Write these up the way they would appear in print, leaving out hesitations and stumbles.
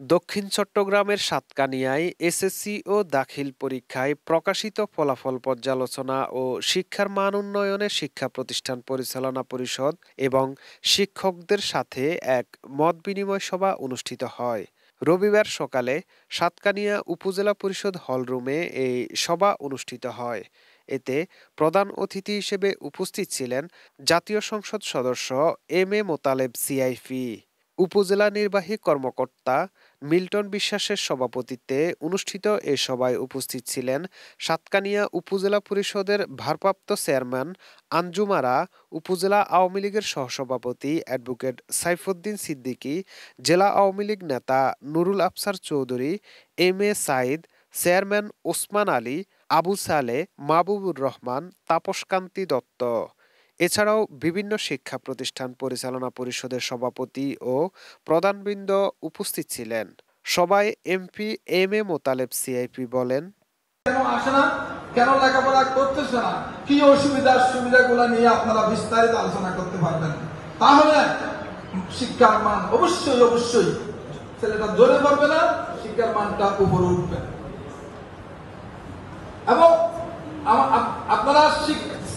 দক্ষিণ চট্টগ্রামের সাতকানিয়ায় এসএসসি ও দাখিল পরীক্ষায় প্রকাশিত ফলাফল পর্যালোচনা ও শিক্ষার মান উন্নয়নে শিক্ষা প্রতিষ্ঠান পরিচালনা পরিষদ এবং শিক্ষকদের সাথে এক মতবিনিময় সভা অনুষ্ঠিত হয়। রবিবার সকালে সাতকানিয়া উপজেলা পরিষদ হলরুমে এই সভা অনুষ্ঠিত হয়। এতে প্রধান অতিথি হিসেবে উপস্থিত ছিলেন জাতীয় সংসদ সদস্য এম এ মোতালেব সিআইপি। উপজেলা নির্বাহী কর্মকর্তা মিল্টন বিশ্বাসের সভাপতিত্বে অনুষ্ঠিত এ সভায় উপস্থিত ছিলেন সাতকানিয়া উপজেলা পরিষদের ভারপ্রাপ্ত চেয়ারম্যান আঞ্জুম আরা, উপজেলা আওয়ামী লীগের সহসভাপতি অ্যাডভোকেট সাইফুদ্দিন সিদ্দিকী, জেলা আওয়ামী লীগ নেতা Nurul Afsar Chowdhury, M A Saeed, chairman Osman Ali, Abu সালে, মাহবুবুর রহমান, তাপসকান্তি দত্ত। এছাড়াও বিভিন্ন শিক্ষা প্রতিষ্ঠান পরিচালনা পরিষদের সভাপতি ও প্রধানবৃন্দ উপস্থিত ছিলেন। সভায় MP M A Motaleb CIP বলেন, কেন আসে না, কেন লেখাপড়া করতেছে না, কি সুবিধাগুলো নিয়ে আপনারা বিস্তারিত আলোচনা করতে পারবেন। তাহলে শিক্ষার মান অবশ্যই ছেলেটা জোরে পড়বে না, শিক্ষার মানটা উপরে উঠবে। এবং আপনারা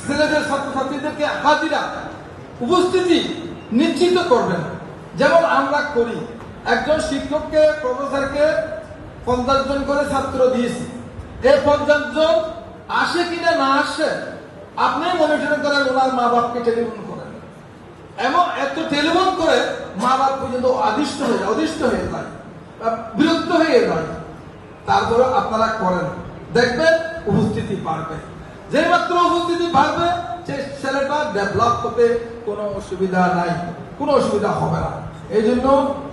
ছেলেদের ছাত্রছাত্রীদেরকে হাজিরা উপস্থিতি নিশ্চিত করবেন, যেমন আমরা করি। একজন শিক্ষককে, প্রফেসরকে 50 জন করে ছাত্র দিয়েছি। এই 50 জন আসে কিনা না আসে আপনি মনিটরিং করেন, ওনার মা বাপকে টেলিফোন করেন, এবং এত টেলিফোন করে মা বাপ পর্যন্ত অদিষ্ট হয়ে যায়, বিরক্ত হয়ে যায়। তারপরে আপনারা করেন, দেখবেন উপস্থিতি বাড়বে। যে মাত্র উপস্থিতি বাড়বে, সে ছেলেটা ডেভেলপ হতে কোনো অসুবিধা নাই, কোনো অসুবিধা হবে না। এই জন্য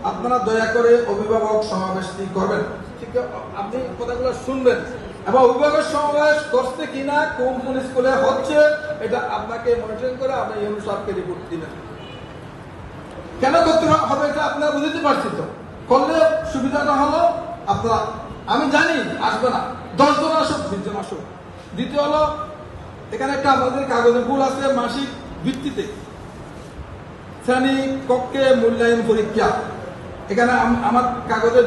আপনারা দয়া করে অভিভাবক সমাবেশটি করবেন। ঠিক, আপনি কথাগুলো শুনবেন এবং অভিভাবক সমাবেশ করছে কিনা, কোন স্কুলে হচ্ছে, এটা আপনাকে মনিটরিং করে আপনি এই অনুসারকে রিপোর্ট দিবেন। কেন করতে হবে এটা আপনারা বুঝতে পারছি তো। করলে সুবিধাটা হলো আপনারা, আমি জানি আসবে না, 10 জন আসুক, 20 জন আসুক। দ্বিতীয় হলো, এখানে একটা আমাদের কাগজে ভুল আছে, মাসিক ভিত্তিতে শ্রেণী কক্ষে মূল্যায়ন পরীক্ষা। এখানে আমার কাগজে